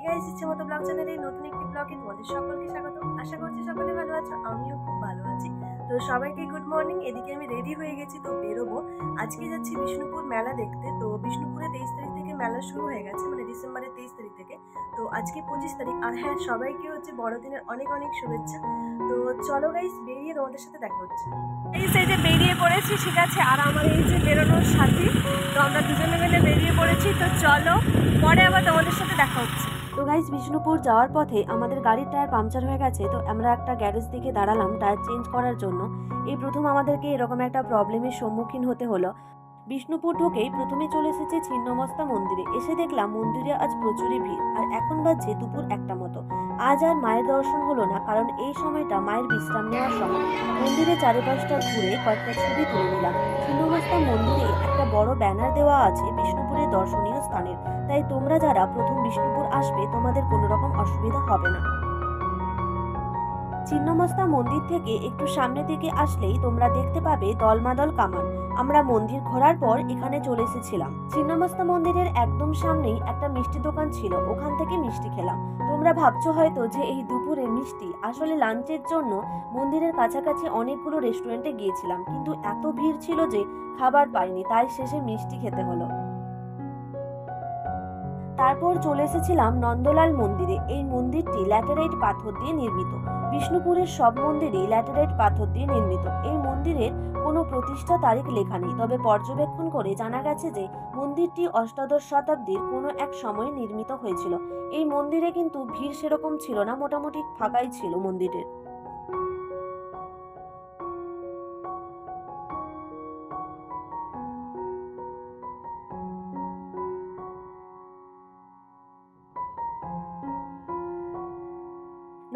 Guys, ইচ্ছেমতো blog চ্যানেলে নতুন একটি ব্লগে তোমাদের সকলকে স্বাগত। আশা করছি সকলে ভালো আছো, আমিও খুব ভালো আছি। তো সবাইকে গুড মর্নিং। এদিকে আমি রেডি হয়ে গেছি, তো বেরোবো। আজকে যাচ্ছি বিষ্ণুপুর মেলা দেখতে। তো বিষ্ণুপুরে 23 তারিখ থেকে মেলা শুরু হয়ে গেছে, মানে ডিসেম্বরের 23 তারিখ থেকে। তো আজকে 25 তারিখ। আর হ্যাঁ, সবাইকে হচ্ছে বড়দিনের অনেক অনেক শুভেচ্ছা। তো চলো গাইস, বেরিয়ে তোমাদের সাথে দেখা হচ্ছে। এই যে বেরিয়ে পড়েছি, ঠিক আছে। আর আমার এই যে বেরোনোর সাথী, তো আমরা দুজনে মিলে বেরিয়ে পড়েছি। তো চলো, পরে আবার তোমাদের সাথে দেখা হচ্ছে। তো গাইস, বিষ্ণুপুর যাওয়ার পথে আমাদের গাড়ির টায়ার পাংচার হয়ে গেছে। তো আমরা একটা গ্যারেজ দিকে দাঁড়ালাম টায়ার চেঞ্জ করার জন্য। এই প্রথম আমাদেরকে এরকম একটা প্রবলেমের সম্মুখীন হতে হলো। বিষ্ণুপুর ঢুকেই প্রথমে চলে এসেছে ছিন্নমস্তা মন্দিরে। এসে দেখলাম মন্দিরে আজ প্রচুরই ভিড়, আর এখন বাজছে দুপুর 1টা মতো। আজ আর মায়ের দর্শন হলো না, কারণ এই সময়টা মায়ের বিশ্রাম নেওয়ার সময়। মন্দিরে চারিপাশটা ঘুরে কয়েকটা ছবি তুলে নিলাম। ছিন্নমস্তা মন্দিরে একটা বড় ব্যানার দেওয়া আছে বিষ্ণুপুরের দর্শনীয় স্থানের, তাই তোমরা যারা প্রথম বিষ্ণুপুর আসবে তোমাদের কোনো রকম অসুবিধা হবে না। ছিন্নমস্তা মন্দির থেকে একটু সামনে দিকে আসলেই তোমরা দেখতে পাবে দলমাদল কামান। আমরা মন্দির ঘোরার পর এখানে চলে এসেছিলাম। ছিন্নমস্তা মন্দিরের একদম সামনেই একটা মিষ্টি দোকান ছিল, ওখান থেকে মিষ্টি খেলাম। তোমরা ভাবছো হয়তো যে এই দুপুরে মিষ্টি, আসলে লাঞ্চের জন্য মন্দিরের কাছাকাছি অনেকগুলো রেস্টুরেন্টে গিয়েছিলাম, কিন্তু এত ভিড় ছিল যে খাবার পাইনি, তাই শেষে মিষ্টি খেতে হলো। তারপর চলে এসেছিলাম নন্দলাল মন্দিরে। এই মন্দিরটি ল্যাটেরাইট পাথর দিয়ে নির্মিত। বিষ্ণুপুরের সব মন্দিরই ল্যাটেরাইট পাথর দিয়ে নির্মিত। এই মন্দিরের কোনো প্রতিষ্ঠা তারিখ লেখা নেই, তবে পর্যবেক্ষণ করে জানা গেছে যে মন্দিরটি অষ্টাদশ শতাব্দীর কোনো এক সময়ে নির্মিত হয়েছিল। এই মন্দিরে কিন্তু ভিড় সেরকম ছিল না, মোটামুটি ফাঁকাই ছিল মন্দিরের।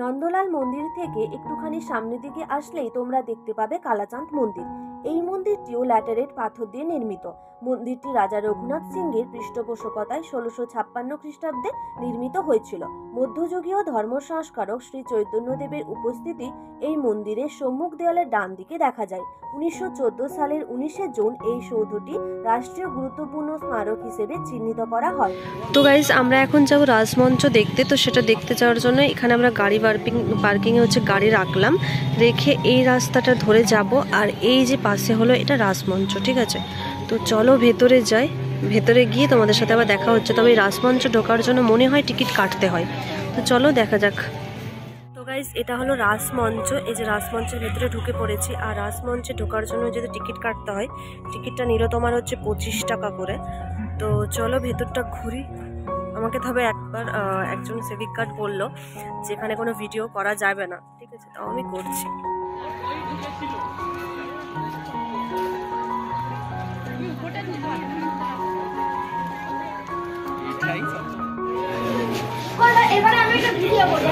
নন্দলাল মন্দির থেকে একটুখানি সামনের দিকে আসলেই তোমরা দেখতে পাবে কালাচাঁদ মন্দির। এই মন্দিরটিও ল্যাটেরাইট পাথর দিয়ে নির্মিত। মন্দিরটি রাজা রঘুনাথ সিংহের পৃষ্ঠপোষকতায় 1656 খ্রিস্টাব্দে নির্মিত হয়েছিল। মধ্যযুগীয় ধর্ম সংস্কারক শ্রী চৈতন্যদেবের উপস্থিতি এই মন্দিরের সম্মুখ দেওয়ালের ডান দিকে দেখা যায়। 1914 সালের 19শে জুন এই সৌধটি রাষ্ট্রীয় গুরুত্বপূর্ণ স্মারক হিসেবে চিহ্নিত করা হয়। তো গাইস, আমরা এখন যাব রাজমঞ্চ দেখতে। তো সেটা দেখতে যাওয়ার জন্য এখানে আমরা গাড়ি পার্কিংয়ে হচ্ছে গাড়ি রাখলাম, রেখে এই রাস্তাটা ধরে যাব। আর এই যে পাশে হলো এটা রাজমঞ্চ, ঠিক আছে। তো চলো ভেতরে যাই, ভেতরে গিয়ে তোমাদের সাথে আবার দেখা হচ্ছে। তবে এই রাজমঞ্চ ঢোকার জন্য মনে হয় টিকিট কাটতে হয়, তো চলো দেখা যাক। তো গাইস, এটা হলো রাজমঞ্চ। এই যে রাজমঞ্চের ভেতরে ঢুকে পড়েছি। আর রাজমঞ্চে ঢোকার জন্য যদি টিকিট কাটতে হয়, টিকিটটা নিল তোমার হচ্ছে 25 টাকা করে। তো চলো ভেতরটা ঘুরি। আমাকে তবে একবার একজন সেভিক গার্ড বললো যেখানে কোনো ভিডিও করা যাবে না, ঠিক আছে, তাও আমি করছি। এবারে আমি একটা ভিডিও করব।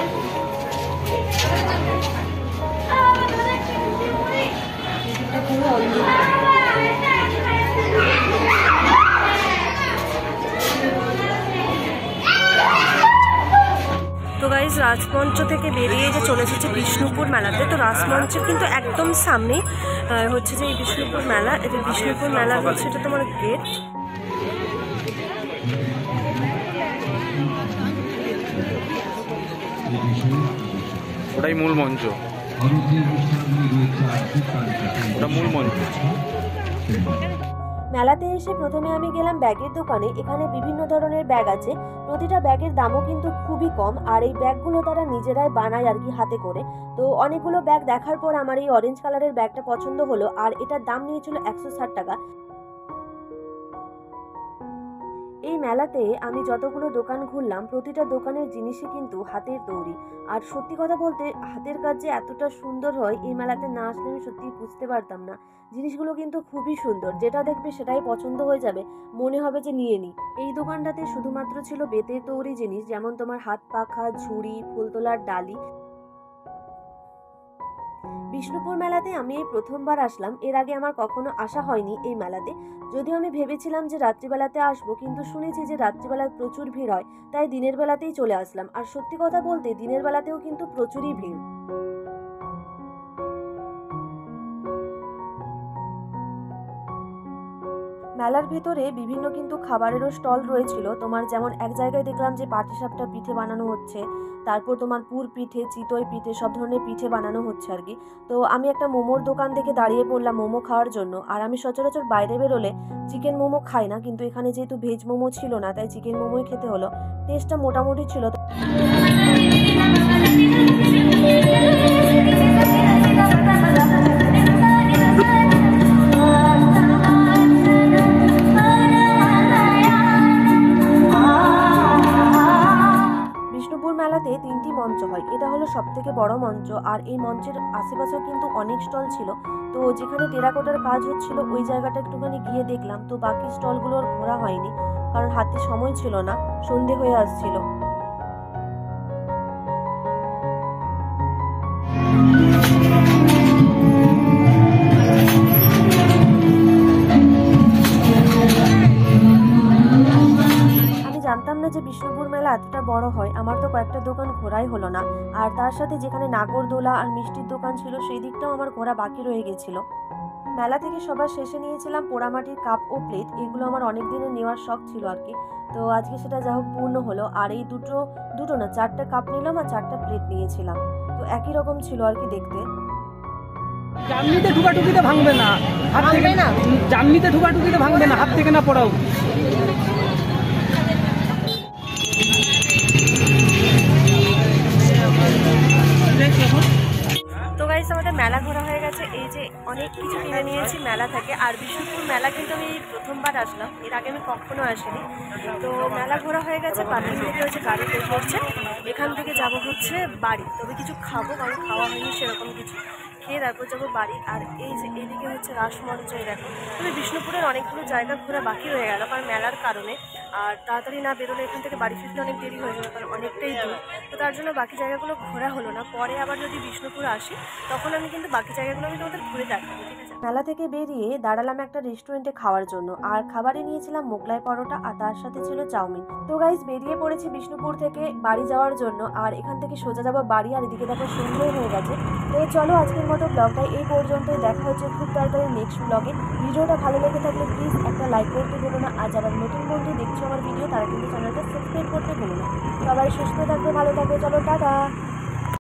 তো গাইজ, রাজমঞ্চ থেকে বেরিয়ে যে চলে এসেছে বিষ্ণুপুর মেলাতে। তো রাজমঞ্চের কিন্তু একদম সামনে হচ্ছে যে এই বিষ্ণুপুর মেলা। এটা বিষ্ণুপুর মেলা হচ্ছে, এটা তোমার গেট। ওটাই মূল মঞ্চ, ওটা মূল মঞ্চ। মেলাতে এসে প্রথমে আমি গেলাম ব্যাগের দোকানে। এখানে বিভিন্ন ধরনের ব্যাগ আছে, প্রতিটা ব্যাগের দামও কিন্তু খুবই কম। আর এই ব্যাগগুলো তারা নিজেরাই বানায় আর কি, হাতে করে। তো অনেকগুলো ব্যাগ দেখার পর আমার এই অরেঞ্জ কালারের ব্যাগটা পছন্দ হলো, আর এটার দাম নিয়েছিল 160 টাকা। এই মেলাতে আমি যতগুলো দোকান ঘুরলাম, প্রতিটা দোকানের জিনিসই কিন্তু হাতের তৈরি। আর সত্যি কথা বলতে, হাতের কাজ যে এতটা সুন্দর হয়, এই মেলাতে না আসলে আমি সত্যিই বুঝতে পারতাম না। জিনিসগুলো কিন্তু খুবই সুন্দর, যেটা দেখবে সেটাই পছন্দ হয়ে যাবে, মনে হবে যে নিয়ে নিই। এই দোকানটাতে শুধুমাত্র ছিল বেতের তৈরি জিনিস, যেমন তোমার হাত পাখা, ঝুড়ি, ফুল তোলার ডালি। বিষ্ণুপুর মেলাতে আমি এই প্রথমবার আসলাম, এর আগে আমার কখনো আসা হয়নি এই মেলাতে। যদিও আমি ভেবেছিলাম যে রাত্রিবেলাতে আসবো, কিন্তু শুনেছি যে রাত্রিবেলায় প্রচুর ভিড় হয়, তাই দিনের বেলাতেই চলে আসলাম। আর সত্যি কথা বলতে দিনের বেলাতেও কিন্তু প্রচুরই ভিড়। মেলার ভেতরে বিভিন্ন কিন্তু খাবারেরও স্টল রয়েছিল। তোমার যেমন এক জায়গায় দেখলাম যে পাটিসাপটা পিঠে বানানো হচ্ছে, তারপর তোমার পুর পিঠে, চিতই পিঠে, সব ধরনের পিঠে বানানো হচ্ছে আর কি। তো আমি একটা মোমোর দোকান দেখে দাঁড়িয়ে পড়লাম মোমো খাওয়ার জন্য। আর আমি সচরাচর বাইরে বেরোলে চিকেন মোমো খাই না, কিন্তু এখানে যেহেতু ভেজ মোমো ছিল না তাই চিকেন মোমোই খেতে হলো। টেস্টটা মোটামুটি ছিল। বিষ্ণুপুর মেলাতে 3টি মঞ্চ হয়, এটা হলো সবথেকে বড় মঞ্চ। আর এই মঞ্চের আশেপাশেও কিন্তু অনেক স্টল ছিল। তো যেখানে টেরাকোটার কাজ হচ্ছিল ওই জায়গাটা একটুখানি গিয়ে দেখলাম। তো বাকি স্টলগুলোর ঘোরা হয়নি, কারণ হাতে সময় ছিল না, সন্ধে হয়ে আসছিল। জানতাম না যে বিষ্ণুপুর মেলা এতটা বড় হয়। আমার তো কয়েকটা দোকান ঘোরাই হলো না। আর তার সাথে যেখানে নাগরদোলা আর মিষ্টির দোকান ছিল সেই দিকটাও আমার ঘোরা বাকি রয়ে গেছিল। মেলা থেকে সবার শেষে নিয়েছিলাম পোড়ামাটির কাপ ও প্লেট। এগুলো আমার অনেক দিনের নেওয়ার শখ ছিল আর কি। তো আজকে সেটা যা হোক পূর্ণ হলো। আর এই দুটো না 4টা কাপ নিলাম আর 4টা প্লেট নিয়েছিলাম। তো একই রকম ছিল আর কি দেখতে। জামনিতে ঠুকাঠুকিতে ভাঙবে না, হাত থেকে না। জামনিতে ঠুকাঠুকিতে ভাঙবে না, হাত থেকে না পড়াও। তো গাইস, আমাদের মেলা ঘোরা হয়ে গেছে। এই যে অনেক কিছু কিনে নিয়েছি মেলা থেকে। আর বিষ্ণুপুর মেলা কিন্তু আমি প্রথমবার আসলাম, এর আগে আমি কখনো আসিনি। তো মেলা ঘোরা হয়ে গেছে, পার্কিং থেকে হচ্ছে গাড়ি বের করছে। এখান থেকে যাব হচ্ছে বাড়ি। তবে কিছু খাবো, কারণ খাওয়া হয়নি সেরকম কিছু। খেয়ে তারপর যাবো বাড়ি। আর এই যে এদিকে হচ্ছে রাসমঞ্চ, এই দেখো। তবে বিষ্ণুপুরের অনেকগুলো জায়গা ঘোরা বাকি রয়ে গেল, কারণ মেলার কারণে। আর তাড়াতাড়ি না বেরোলে এখান থেকে বাড়ি ফিরতে অনেক দেরি হয়ে যাবে, কারণ অনেকটাই দূর। তো তার জন্য বাকি জায়গাগুলো ঘোরা হলো না। পরে আবার যদি বিষ্ণুপুর আসি তখন আমি কিন্তু বাকি জায়গাগুলো আমি তোমাদের ঘুরে দেখাবো, ঠিক আছে? মেলা থেকে বেরিয়ে দাঁড়ালাম একটা রেস্টুরেন্টে খাওয়ার জন্য। আর খাবারে নিয়েছিলাম মোগলাই পরোটা আর তার সাথে ছিল চাউমিন। তো গাইস, বেরিয়ে পড়েছি বিষ্ণুপুর থেকে বাড়ি যাওয়ার জন্য। আর এখান থেকে সোজা যাবো বাড়ি। আর এদিকে দেখো সন্ধ্যে হয়ে গেছে। তো চলো আজকের মতো ব্লগটা এই পর্যন্তই। দেখা হচ্ছে খুব তাড়াতাড়ি নেক্সট ব্লগে। ভিডিওটা ভালো লেগে থাকলে প্লিজ একটা লাইক করতে ভুলো না। আর যারা নতুন বন্ধু দেখছো আমার ভিডিও, তারা কিন্তু চ্যানেলটা সাবস্ক্রাইব করতে ভুলো না। সবাই সুস্থ থাকবে, ভালো থাকবে। চলো টাটা।